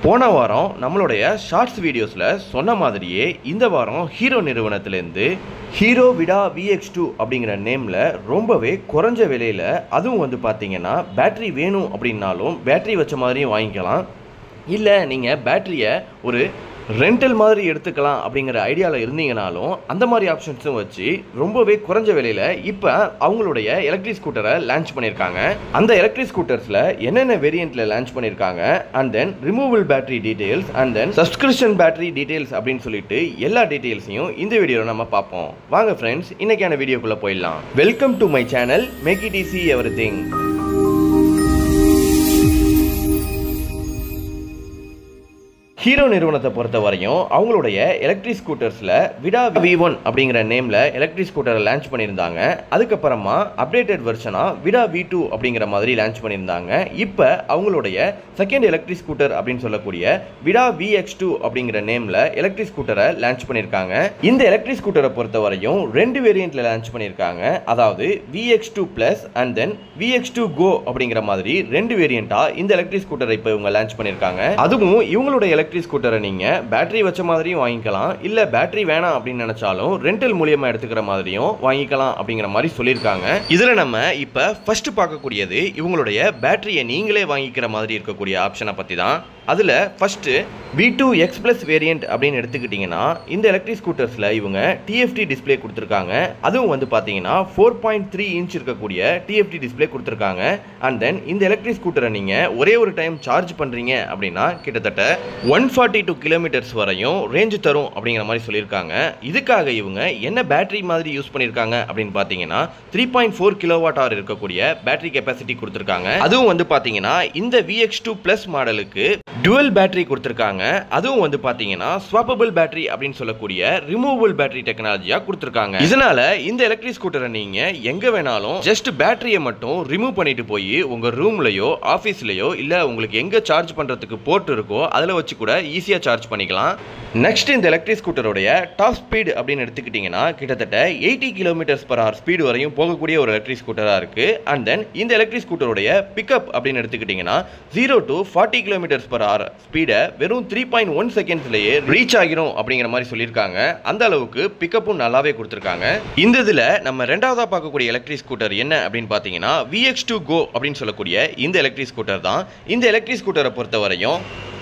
போன வாரம் நம்மளுடைய ஷார்ட்ஸ் வீடியோஸில் சொன்ன மாதிரியே இந்த வாரம் ஹீரோ நிறுவனத்திலேருந்து ஹீரோ விடா VX2 அப்படிங்கிற நேமில் ரொம்பவே குறைஞ்ச விலையில், அதுவும் வந்து பார்த்தீங்கன்னா பேட்ரி வேணும் அப்படின்னாலும் பேட்ரி வச்ச மாதிரியும் வாங்கிக்கலாம், இல்லை நீங்கள் பேட்டரியை ஒரு ரெண்டல் மாதிரி எடுத்துக்கலாம் அப்படிங்கிற ஐடியாவில் இருந்தீங்கனாலும் அந்த மாதிரி ஆப்ஷன்ஸும் வச்சு ரொம்பவே குறைஞ்ச விலையில் இப்போ அவங்களுடைய எலக்ட்ரிக் ஸ்கூட்டரை லான்ச் பண்ணியிருக்காங்க. அந்த எலக்ட்ரிக் ஸ்கூட்டர்ஸில் என்னென்ன வேரியண்ட்டில் லான்ச் பண்ணியிருக்காங்க, and then removable battery details, and then subscription battery details அப்படின்னு சொல்லிட்டு எல்லா டீட்டெயில்ஸையும் இந்த வீடியோவில் நம்ம பார்ப்போம். வாங்க ஃப்ரெண்ட்ஸ், இன்னைக்கான வீடியோக்குள்ளே போயிடலாம். Welcome to my channel make it easy everything. Hero நிறுவனத்தை பொறுத்த வரையும் அவங்களுடைய எலக்ட்ரிக் ஸ்கூட்டர்ஸில் விடா V1 அப்படிங்கிற நேமில் எலக்ட்ரிக் ஸ்கூட்டரை லான்ச் பண்ணியிருந்தாங்க. அதுக்கப்புறமா அப்டேட்டட் வெர்ஷனாக விடா V2 அப்படிங்கிற மாதிரி லான்ச் பண்ணியிருந்தாங்க. இப்போ அவங்களுடைய செகண்ட் எலக்ட்ரிக் ஸ்கூட்டர் அப்படின்னு சொல்லக்கூடிய விடா VX2 அப்படிங்கிற நேமில் எலக்ட்ரிக் ஸ்கூட்டரை லான்ச் பண்ணியிருக்காங்க. இந்த எலக்ட்ரிக் ஸ்கூட்டரை பொறுத்த வரையும் ரெண்டு வேரியண்ட்டில் லான்ச் பண்ணியிருக்காங்க. அதாவது VX2 Plus and then VX2 Go அப்படிங்கிற மாதிரி ரெண்டு வேரியண்ட்டாக இந்த எலக்ட்ரிக் ஸ்கூட்டரை இப்போ இவங்க லான்ச் பண்ணியிருக்காங்க. அதுவும் இவங்களுடைய எலக்ட்ரிக் ஸ்கூட்டரை நீங்க பேட்டரி வச்ச மாதிரியும் வாங்கிக்கலாம், இல்ல பேட்டரி வேணாம் அப்படின்னு நினைச்சாலும் ரெண்டல் மூலமா எடுத்துக்கிற மாதிரியும் வாங்கிக்கலாம் அப்படிங்கிற மாதிரி சொல்லியிருக்காங்க. இதுல நம்ம இப்ப ஃபர்ஸ்ட் பார்க்கக்கூடியது இவங்களுடைய பேட்டரியை நீங்களே வாங்கிக்கிற மாதிரி இருக்கக்கூடிய ஆப்ஷனை பத்தி தான். அதில் ஃபஸ்ட்டு V2X Plus வேரியண்ட் அப்படின்னு எடுத்துக்கிட்டிங்கன்னா இந்த எலக்ட்ரிக் ஸ்கூட்டர்ஸில் இவங்க TFT டிஸ்பிளே கொடுத்துருக்காங்க. அதுவும் வந்து பார்த்தீங்கன்னா 4.3 இன்ச் இருக்கக்கூடிய TFT டிஸ்பிளே கொடுத்துருக்காங்க. அண்ட் தென் இந்த எலக்ட்ரிக் ஸ்கூட்டரை நீங்கள் ஒரே ஒரு டைம் சார்ஜ் பண்ணுறீங்க அப்படின்னா கிட்டத்தட்ட 142 கிலோமீட்டர்ஸ் வரையும் ரேஞ்சு தரும் அப்படிங்கிற மாதிரி சொல்லியிருக்காங்க. இதுக்காக இவங்க என்ன பேட்டரி மாதிரி யூஸ் பண்ணியிருக்காங்க அப்படின்னு பார்த்தீங்கன்னா 3.4 kWh இருக்கக்கூடிய பேட்டரி கெப்பாசிட்டி கொடுத்துருக்காங்க. அதுவும் வந்து பார்த்தீங்கன்னா இந்த VX2 Plus மாடலுக்கு டுவல் பேட்டரி கொடுத்துருக்காங்க. அதுவும் வந்து பார்த்தீங்கன்னா ஸ்வாப்பபிள் பேட்டரி அப்படின்னு சொல்லக்கூடிய ரிமூவபிள் பேட்டரி டெக்னாலஜியா கொடுத்துருக்காங்க. இதனால இந்த எலக்ட்ரிக் ஸ்கூட்டரை நீங்க எங்க வேணாலும் ஜஸ்ட் பேட்டரியை மட்டும் ரிமூவ் பண்ணிட்டு போய் உங்க ரூம்லயோ ஆஃபீஸ்லயோ இல்ல உங்களுக்கு எங்க சார்ஜ் பண்றதுக்கு போர்ட் இருக்கோ அதில் வச்சு கூட ஈஸியா சார்ஜ் பண்ணிக்கலாம். நெக்ஸ்ட் இந்த எலக்ட்ரிக் ஸ்கூட்டருடைய டாப் ஸ்பீடு அப்படின்னு எடுத்துக்கிட்டீங்கன்னா கிட்டத்தட்ட 80 km/h ஸ்பீடு வரையும் போகக்கூடிய ஒரு எலக்ட்ரிக் ஸ்கூட்டரா இருக்கு. அண்ட் தென் இந்த எலக்ட்ரிக் ஸ்கூட்டருடைய பிக்கப் அப்படின்னு எடுத்துக்கிட்டீங்கன்னா 0 to 40 km/h ஸ்பீடை வெறும் 3.1 செகண்ட்ஸ்லயே ரீச் ஆகிரும் அப்படிங்கிற மாதிரி சொல்லியிருக்காங்க. அந்த அளவுக்கு பிக்கப்பும் நல்லாவே கொடுத்துருக்காங்க. இந்த இதுல நம்ம ரெண்டாவதா பார்க்கக்கூடிய எலக்ட்ரிக் ஸ்கூட்டர் என்ன அப்படின்னு பார்த்தீங்கன்னா VX2 Go அப்படின்னு சொல்லக்கூடிய இந்த எலக்ட்ரிக் ஸ்கூட்டர் தான். இந்த எலக்ட்ரிக் ஸ்கூட்டரை பொறுத்த வரையும்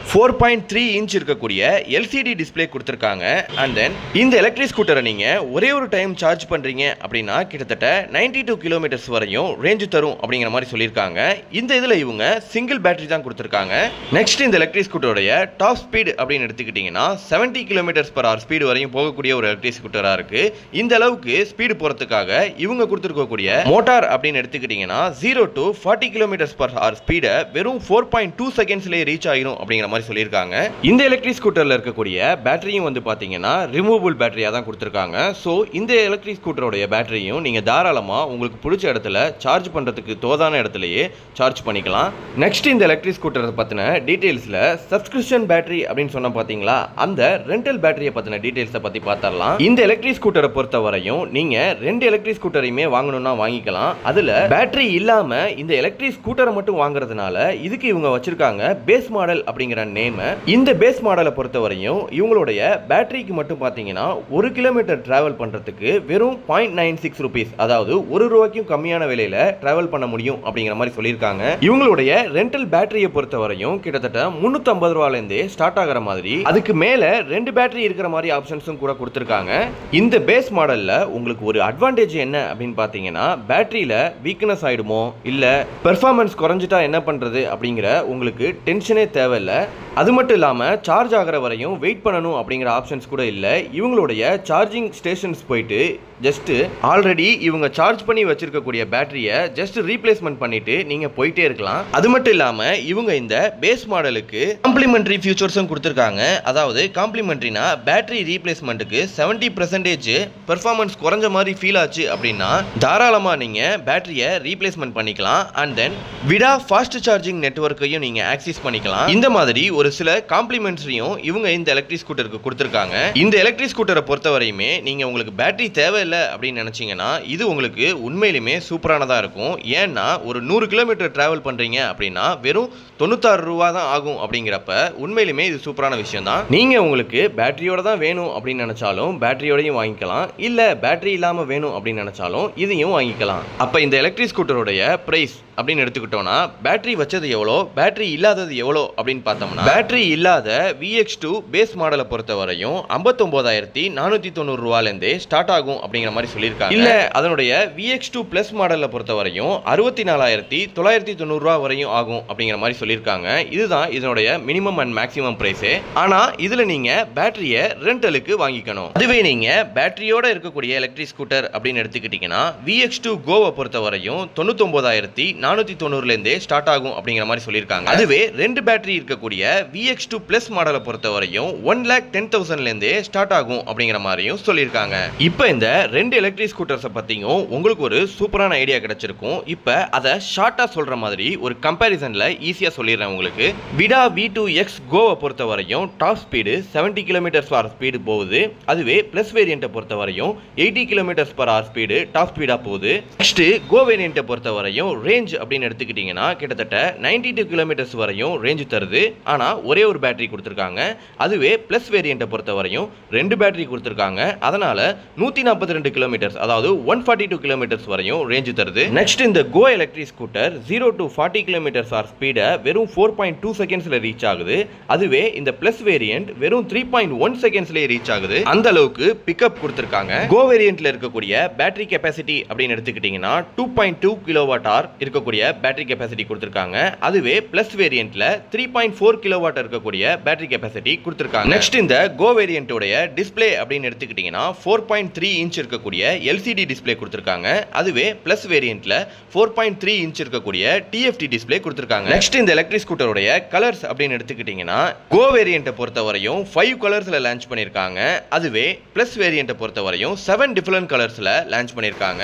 4.3 இன்ச் இருக்கக்கூடிய LCD டிஸ்பிளே கொடுத்துருக்காங்க. அண்ட் தென் இந்த எலக்ட்ரிக் ஸ்கூட்டரை நீங்க ஒரே ஒரு டைம் சார்ஜ் பண்றீங்க அப்படின்னா கிட்டத்தட்ட 92 கிலோமீட்டர்ஸ் வரையும் ரேஞ்சு தரும் அப்படிங்கிற மாதிரி சொல்லியிருக்காங்க. இந்த இதுல இவங்க சிங்கிள் பேட்டரி தான் கொடுத்துருக்காங்க. நெக்ஸ்ட் இந்த எலக்ட்ரிக் ஸ்கூட்டருடைய டாப் ஸ்பீடு அப்படின்னு எடுத்துக்கிட்டீங்கன்னா 70 km/h ஸ்பீடு வரையும் போகக்கூடிய ஒரு எலக்ட்ரிக் ஸ்கூட்டரா இருக்கு. இந்த அளவுக்கு ஸ்பீடு போறதுக்காக இவங்க கொடுத்துருக்கக்கூடிய மோட்டார் அப்படின்னு எடுத்துக்கிட்டீங்கன்னா 0 to 40 km/h ஸ்பீடை வெறும் 4.2 செகண்ட்ஸ்லயே ரீச் ஆகிரும் அப்படிங்கிற சொல்லியிருக்காங்க. இந்த எலக்ட்ரிக் ஸ்கூட்டர்ல இருக்கக்கூடிய பேட்டரியும் வந்து பாத்தீங்கன்னா ரிமூவபிள் பேட்டரியா தான் கொடுத்திருக்காங்க. சோ இந்த எலக்ட்ரிக் ஸ்கூட்டரோட பேட்டரியும் நீங்க தாராளமா உங்களுக்கு பிடிச்ச இடத்துல சார்ஜ் பண்றதுக்கு தோதான இடத்துலயே சார்ஜ் பண்ணிக்கலாம். நெக்ஸ்ட் இந்த எலக்ட்ரிக் ஸ்கூட்டரை பத்தின டீடைல்ஸ்ல சப்ஸ்கிரிப்ஷன் பேட்டரி அப்படின்னு சொன்ன பாத்தீங்களா, அந்த ரெண்டல் பேட்டரியை பத்தின டீடைல்ஸை பத்தி பார்த்தரலாம். இந்த எலக்ட்ரிக் ஸ்கூட்டரை பொறுத்த வரையும் நீங்க ரெண்டு எலக்ட்ரிக் ஸ்கூட்டரையுமே வாங்கணும்னா வாங்கிக்கலாம். அதுல பேட்டரி இல்லாம இந்த எலக்ட்ரிக் ஸ்கூட்டரை மட்டும் வாங்குறதுனால இதுக்கு இவங்க வச்சிருக்காங்க பேஸ் மாடல் அப்படிங்கிற நேம். இந்த பேஸ் மாடலை பொறுத்தவரையும் இவங்களுடைய பேட்டரிக்கு மட்டும் பாத்தீங்கன்னா 1 கிலோமீட்டர் டிராவல் பண்றதுக்கு வெறும் 0.96 ரூபீஸ், அதாவது ₹1 கம்மியான விலையில டிராவல் பண்ண முடியும் அப்படிங்கிற மாதிரி சொல்லியிருக்காங்க. இவங்களுடைய ரெண்டல் பேட்டரியை பொறுத்தவரையும் கிட்டத்தட்ட ₹350 இருந்தே ஸ்டார்ட் ஆகிற மாதிரி, அதுக்கு மேல ரெண்டு பேட்டரி இருக்கிற மாதிரி ஆப்ஷன்ஸும் கூட கொடுத்திருக்காங்க. இந்த பேஸ் மாடல்ல உங்களுக்கு ஒரு அட்வான்டேஜ் என்ன அப்படின்னு பாத்தீங்கன்னா பேட்டரியில வீக்னஸ் ஆயிடுமோ இல்ல பெர்ஃபார்மன்ஸ் குறைஞ்சிட்டா என்ன பண்றது அப்படிங்கிற உங்களுக்கு டென்ஷனே தேவையில்லை. அது மட்டும் இல்லாமல் சார்ஜ் ஆகிற வரையும் வெயிட் பண்ணணும் அப்படிங்கிற ஆப்ஷன்ஸ் கூட இல்லை. இவங்களுடைய சார்ஜிங் ஸ்டேஷன்ஸ் போயிட்டு ஜஸ்ட் ஆல்ரெடி இவங்க சார்ஜ் பண்ணி வச்சிருக்கக்கூடிய பேட்டரியை ஜஸ்ட் ரீப்ளேஸ்மெண்ட் பண்ணிட்டு நீங்க போயிட்டே இருக்கலாம். அது மட்டும் இல்லாமல் இவங்க இந்த பேஸ் மாடலுக்கு காம்ப்ளிமெண்டரி ஃபியூச்சர்ஸும் கொடுத்துருக்காங்க. அதாவது காம்ப்ளிமெண்டரினா பேட்டரி ரீப்ளேஸ்மெண்ட்டுக்கு 70% பெர்ஃபார்மன்ஸ் குறைஞ்ச மாதிரி ஃபீல் ஆச்சு அப்படின்னா தாராளமா நீங்க பேட்டரியை ரீப்ளேஸ்மெண்ட் பண்ணிக்கலாம். அண்ட் தென் விடா ஃபாஸ்ட் சார்ஜிங் நெட்வொர்க்கையும் நீங்க ஆக்சஸ் பண்ணிக்கலாம். இந்த மாதிரி ஒரு சில காம்ப்ளிமெண்ட்ரியும் இவங்க இந்த எலக்ட்ரிக் ஸ்கூட்டருக்கு கொடுத்துருக்காங்க. இந்த எலக்ட்ரிக் ஸ்கூட்டரை பொறுத்தவரையுமே நீங்க உங்களுக்கு பேட்டரி தேவை இல்லை அப்படின்னு நினச்சிங்கன்னா இது உங்களுக்கு உண்மையிலுமே சூப்பரானதாக இருக்கும். ஏன்னா ஒரு 100 கிலோமீட்டர் ட்ராவல் பண்ணுறீங்க அப்படின்னா வெறும் 96 ரூபா தான் ஆகும். அப்படிங்கிறப்ப உண்மையிலுமே இது சூப்பரான விஷயம் தான். நீங்கள் உங்களுக்கு பேட்டரியோட தான் வேணும் அப்படின்னு நினச்சாலும் பேட்டரியோடையும் வாங்கிக்கலாம், இல்லை பேட்டரி இல்லாமல் வேணும் அப்படின்னு நினச்சாலும் இதையும் வாங்கிக்கலாம். அப்போ இந்த எலக்ட்ரிக் ஸ்கூட்டருடைய ப்ரைஸ் அப்படின்னு எடுத்துக்கிட்டோம்னா பேட்டரி வச்சது எவ்வளோ, பேட்டரி இல்லாதது எவ்வளோ அப்படின்னு பார்த்தோம்னா பேட்டரி இல்லாத VX2 பேஸ் மாடலை பொறுத்த வரையும் 59,490 ரூபாயிலேருந்தே ஸ்டார்ட் ஆகும் அப்படிங்கிற மாதிரி சொல்லியிருக்காங்க. இல்லை அதனுடைய VX2 பிளஸ் மாடலை பொறுத்த வரையும் 64,990 ரூபா வரையும் ஆகும் அப்படிங்கிற மாதிரி சொல்லியிருக்காங்க. இதுதான் இதனுடைய மினிமம் அண்ட் மேக்ஸிமம் ப்ரைஸே. ஆனால் இதில் நீங்கள் பேட்டரியை ரெண்டலுக்கு வாங்கிக்கணும். அதுவே நீங்கள் பேட்டரியோட இருக்கக்கூடிய எலக்ட்ரிக் ஸ்கூட்டர் அப்படின்னு எடுத்துக்கிட்டிங்கன்னா VX2 கோவை பொறுத்த வரையும் 99,490லேருந்தே ஸ்டார்ட் ஆகும் அப்படிங்கிற மாதிரி சொல்லியிருக்காங்க. அதுவே ரெண்டு பேட்டரி இருக்கக்கூடிய VX2 பிளஸ் மாடலை பொறுத்த வரையும் 1,10,000லேருந்தே ஸ்டார்ட் ஆகும் அப்படிங்கிற மாதிரியும் சொல்லியிருக்காங்க. இப்போ இந்த ரெண்டு எலக்ட்ரிக் ஸ்கூட்டர்ஸை பற்றியும் உங்களுக்கு ஒரு சூப்பரான ஐடியா கிடைச்சிருக்கும். இப்போ அதை ஷார்ட்டாக சொல்கிற மாதிரி ஒரு கம்பேரிசனில் ஈஸியாக சொல்லிடுறேன் உங்களுக்கு. விடா V2X கோவை பொறுத்த வரையும் டாப் ஸ்பீடு 70 km/h ஸ்பீடு போகுது. அதுவே பிளஸ் வேரியண்ட்டை பொறுத்த வரையும் 80 km/h ஸ்பீடு டாப் ஸ்பீடாக போகுது. நெக்ஸ்ட் கோ வேரியண்ட்டை பொறுத்த வரையும் ரேஞ்ச் அப்படின்னு எடுத்துக்கிட்டிங்கன்னா கிட்டத்தட்ட 92 km வரையும் ரேஞ்ச் தருது. ஆனால் ஒரே ஒரு பேட்டரி கொடுத்துருக்காங்க. அதுவே பிளஸ் வேரியண்ட்டை பொறுத்த வரையும் ரெண்டு பேட்டரி கொடுத்துருக்காங்க. அதனால 142 km அதாவது 142 km வரையும் ரேஞ்ச் தருது. நெக்ஸ்ட் இந்த கோ எலக்ட்ரிக் ஸ்கூட்டர் 0 to 40 km/h ஸ்பீடை வெறும் 4.2 செகண்ட்ஸ்ல ரீச் ஆகுது. அதுவே இந்த பிளஸ் வேரியண்ட் வெறும் 3.1 செகண்ட்ஸ்லேயே ரீச் ஆகுது. அந்த அளவுக்கு பிக்கப் கொடுத்துருக்காங்க. கோ வேரியண்ட்ல இருக்கக்கூடிய பேட்டரி கெப்பாசிட்டி அப்படின்னு எடுத்துக்கிட்டிங்கன்னா 2.2 kWh இருக்கக்கூடிய பேட்டரி கெப்பாசிட்டி கொடுத்துருக்காங்க. அதுவே பிளஸ் வேரியண்ட்ல 3.4 kW இருக்கக்கூடிய பேட்டரி கெப்பாசிட்டி கொடுத்துருக்காங்க. நெக்ஸ்ட் இந்த கோ வேரியண்டோட டிஸ்ப்ளே அப்படின்னு எடுத்துக்கிட்டிங்கன்னா 4.3 இன்ச் இருக்கக்கூடிய LCD டிஸ்ப்ளே கொடுத்துருக்காங்க. அதுவே பிளஸ் வேரியண்ட்ல 4.3 இன்ச் இருக்கக்கூடிய TFT டிஸ்ப்ளே கொடுத்துருக்காங்க. நெக்ஸ்ட் இந்த எலக்ட்ரிக் ஸ்கூட்டரோட கலர்ஸ் அப்படின்னு எடுத்துக்கிட்டிங்கன்னா கோ வேரியண்ட்டை பொறுத்த வரையும் 5 கலர்ஸ்ல லான்ச் பண்ணியிருக்காங்க. அதுவே பிளஸ் வேரியண்ட்டை பொறுத்த வரையும் 7 டிஃபரண்ட் கலர்ஸ்ல லான்ச் பண்ணியிருக்காங்க.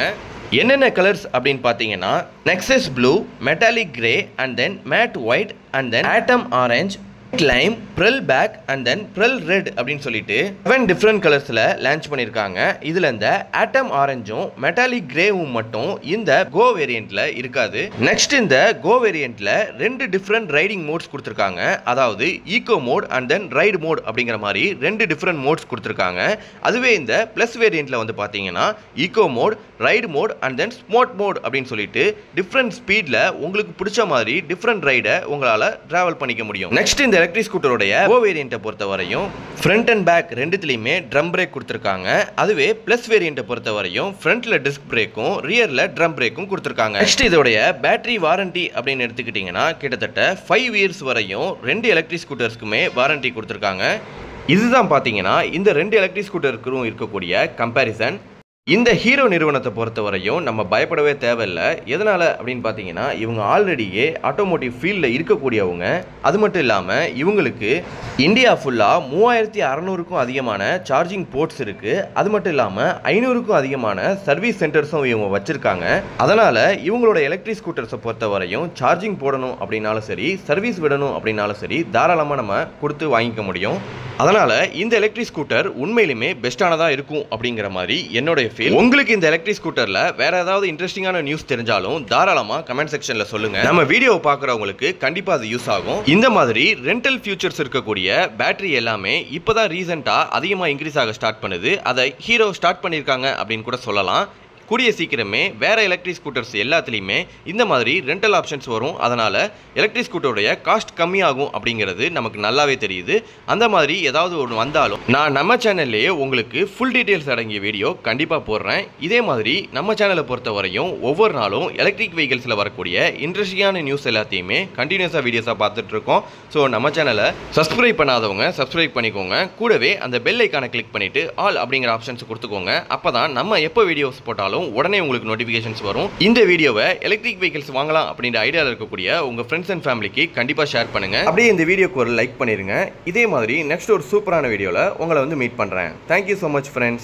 என்னென்ன கலர்ஸ் அப்படின்னு பார்த்தீங்கன்னா Nexus blue, metallic grey and then matte white and then autumn orange, lime, pearl black and then pearl red அப்படின்னு சொல்லிட்டு 7 டிஃப்ரெண்ட் கலர்ஸ்ல லான்ச் பண்ணியிருக்காங்க. இதுல இந்த ஆட்டம் ஆரஞ்சும் மெட்டாலிக் கிரேவும் மட்டும் இந்த கோ வேரியண்ட்ல இருக்காது. நெக்ஸ்ட் இந்த கோ வேரியண்ட்ல ரெண்டு டிஃப்ரெண்ட் ரைடிங் மோட்ஸ் கொடுத்துருக்காங்க. அதாவது eco mode and then ride mode அப்படிங்கிற மாதிரி ரெண்டு டிஃப்ரெண்ட் மோட்ஸ் கொடுத்துருக்காங்க. அதுவே இந்த பிளஸ் வேரியண்ட்ல வந்து பார்த்தீங்கன்னா eco mode, ride mode and then smart mode அப்படின்னு சொல்லிட்டு டிஃப்ரெண்ட் ஸ்பீட்ல உங்களுக்கு பிடிச்ச மாதிரி டிஃப்ரெண்ட் ரைடை உங்களால டிராவல் பண்ணிக்க முடியும். நெக்ஸ்ட் இந்த எலக்ட்ரிக் ஸ்கூட்டரோட கோ வேரியண்ட்டை பொறுத்த வரையும் ஃப்ரண்ட் அண்ட் பேக் ரெண்டுத்துலயுமே ட்ரம் பிரேக் கொடுத்துருக்காங்க. அதுவே பிளஸ் வேரியண்ட்டை பொறுத்த வரையும் ஃப்ரண்ட்ல டிஸ்க் பிரேக்கும் ரியர்ல ட்ரம் பிரேக்கும் கொடுத்துருக்காங்க. நெக்ஸ்ட் இதோடைய பேட்டரி வாரண்டி அப்படின்னு எடுத்துக்கிட்டீங்கன்னா கிட்டத்தட்ட 5 இயர்ஸ் வரையும் ரெண்டு எலக்ட்ரிக் ஸ்கூட்டர்ஸ்க்குமே வாரண்டி கொடுத்துருக்காங்க. இதுதான் பார்த்தீங்கன்னா இந்த ரெண்டு எலக்ட்ரிக் ஸ்கூட்டருக்கும் இருக்கக்கூடிய கம்பேரிசன். இந்த ஹீரோ நிறுவனத்தை பொறுத்த வரையும் நம்ம பயப்படவே தேவையில்லை. எதனால் அப்படின்னு பார்த்தீங்கன்னா இவங்க ஆல்ரெடியே ஆட்டோமோட்டிவ் ஃபீல்டில் இருக்கக்கூடியவங்க. அது மட்டும் இல்லாமல் இவங்களுக்கு இந்தியா ஃபுல்லாக 3600க்கும் அதிகமான சார்ஜிங் போர்ட்ஸ் இருக்குது. அது மட்டும் இல்லாமல் 500க்கும் அதிகமான சர்வீஸ் சென்டர்ஸும் இவங்க வச்சுருக்காங்க. அதனால் இவங்களோட எலக்ட்ரிக் ஸ்கூட்டர்ஸை பொறுத்த வரையும் சார்ஜிங் போடணும் அப்படின்னாலும் சரி, சர்வீஸ் விடணும் அப்படின்னாலும் சரி, தாராளமாக நம்ம கொடுத்து வாங்கிக்க முடியும். அதனால் இந்த எலக்ட்ரிக் ஸ்கூட்டர் உண்மையிலுமே பெஸ்ட்டானதாக இருக்கும் அப்படிங்கிற மாதிரி என்னுடைய ஃபீல். உங்களுக்கு இந்த எலக்ட்ரிக் ஸ்கூட்டர்ல வேற ஏதாவது இன்ட்ரெஸ்டிங்கான நியூஸ் தெரிஞ்சாலும் தாராளமா கமெண்ட் செக்ஷன்ல சொல்லுங்க. நம்ம வீடியோ பார்க்குறவங்களுக்கு கண்டிப்பா அது யூஸ் ஆகும். இந்த மாதிரி ரெண்டல் ஃபியூச்சர்ஸ் இருக்கக்கூடிய பேட்டரி எல்லாமே இப்பதான் ரீசெண்டா அதிகமா இன்க்ரீஸ் ஆக ஸ்டார்ட் பண்ணுது. அதை ஹீரோ ஸ்டார்ட் பண்ணியிருக்காங்க அப்படின்னு கூட சொல்லலாம். கூடிய சீக்கிரமே வேற எலக்ட்ரிக் ஸ்கூட்டர்ஸ் எல்லாத்துலேயுமே இந்த மாதிரி ரெண்டல் ஆப்ஷன்ஸ் வரும். அதனால் எலக்ட்ரிக் ஸ்கூட்டருடைய காஸ்ட் கம்மியாகும் அப்படிங்கிறது நமக்கு நல்லாவே தெரியுது. அந்த மாதிரி ஏதாவது ஒன்று வந்தாலும் நான் நம்ம சேனல்லையே உங்களுக்கு ஃபுல் டீட்டெயில்ஸ் அடங்கிய வீடியோ கண்டிப்பாக போடுறேன். இதே மாதிரி நம்ம சேனலை பொறுத்த வரையும் ஒவ்வொரு நாளும் எலக்ட்ரிக் வெஹிக்கிள்ஸில் வரக்கூடிய இன்ட்ரெஸ்டிங்கான நியூஸ் எல்லாத்தையுமே கண்டினியூஸாக வீடியோஸாக பார்த்துட்டு இருக்கோம். ஸோ நம்ம சேனலை சப்ஸ்கிரைப் பண்ணாதவங்க சப்ஸ்கிரைப் பண்ணிக்கோங்க. கூடவே அந்த பெல் ஐக்கானை கிளிக் பண்ணிவிட்டு ஆல் அப்படிங்கிற ஆப்ஷன்ஸ் கொடுத்துக்கோங்க. அப்போ தான் நம்ம எப்போ வீடியோஸ் போட்டாலும் உடனே உங்களுக்கு நோட்டிபிகேஷன்ஸ் வரும். இந்த வீடியோவை எலக்ட்ரிக் வெஹிக்கிள்ஸ் வாங்கலாம் அப்படின்ற ஐடியாவில் இருக்கக்கூடிய உங்க ஃப்ரெண்ட்ஸ் அண்ட் ஃபேமிலிக்கு கண்டிப்பா ஷேர் பண்ணுங்க. அப்படியே இந்த வீடியோக்கு ஒரு லைக் பண்ணிருங்க. இதே மாதிரி நெக்ஸ்ட் ஒரு சூப்பரான வீடியோல உங்களை வந்து மீட் பண்றேன். Thank you so much friends.